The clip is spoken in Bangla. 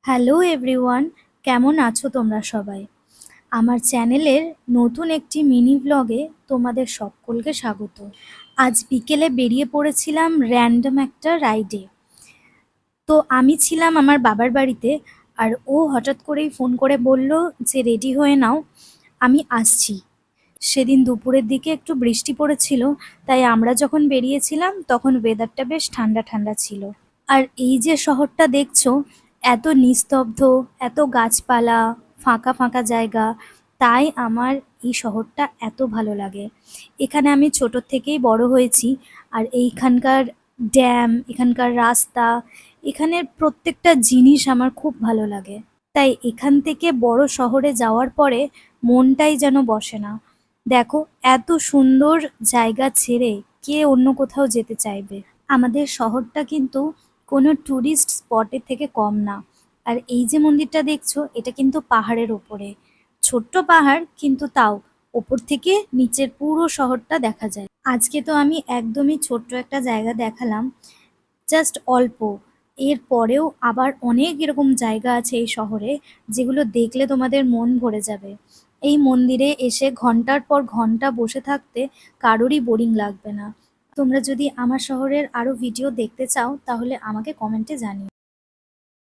হ্যালো এভরিওয়ান, কেমন আছো তোমরা সবাই? আমার চ্যানেলের নতুন একটি মিনি ব্লগে তোমাদের সকলকে স্বাগত। আজ বিকেলে বেরিয়ে পড়েছিলাম র্যান্ডম একটা রাইডে। তো আমি ছিলাম আমার বাবার বাড়িতে, আর ও হঠাৎ করেই ফোন করে বলল যে রেডি হয়ে নাও, আমি আসছি। সেদিন দুপুরের দিকে একটু বৃষ্টি পড়েছিল, তাই আমরা যখন বেরিয়েছিলাম তখন ওয়েদারটা বেশ ঠান্ডা ঠান্ডা ছিল। আর এই যে শহরটা দেখছো, এত নিস্তব্ধ, এত গাছপালা, ফাঁকা ফাঁকা জায়গা, তাই আমার এই শহরটা এত ভালো লাগে। এখানে আমি ছোট থেকেই বড় হয়েছি, আর এইখানকার ড্যাম, এখানকার রাস্তা, এখানের প্রত্যেকটা জিনিস আমার খুব ভালো লাগে। তাই এখান থেকে বড় শহরে যাওয়ার পরে মনটাই যেন বসে না। দেখো, এত সুন্দর জায়গা ছেড়ে কে অন্য কোথাও যেতে চাইবে? আমাদের শহরটা কিন্তু কোনো ট্যুরিস্ট স্পটের থেকে কম না। আর এই যে মন্দিরটা দেখছো, এটা কিন্তু পাহাড়ের ওপরে। ছোট্ট পাহাড়, কিন্তু তাও ওপর থেকে নিচের পুরো শহরটা দেখা যায়। আজকে তো আমি একদমই ছোট্ট একটা জায়গা দেখালাম, জাস্ট অল্প। এর পরেও আবার অনেক এরকম জায়গা আছে এই শহরে, যেগুলো দেখলে তোমাদের মন ভরে যাবে। এই মন্দিরে এসে ঘন্টার পর ঘন্টা বসে থাকতে কারোরই বোরিং লাগবে না। তোমরা যদি আমার শহরের আরো ভিডিও দেখতে চাও, তাহলে আমাকে কমেন্টে জানিও।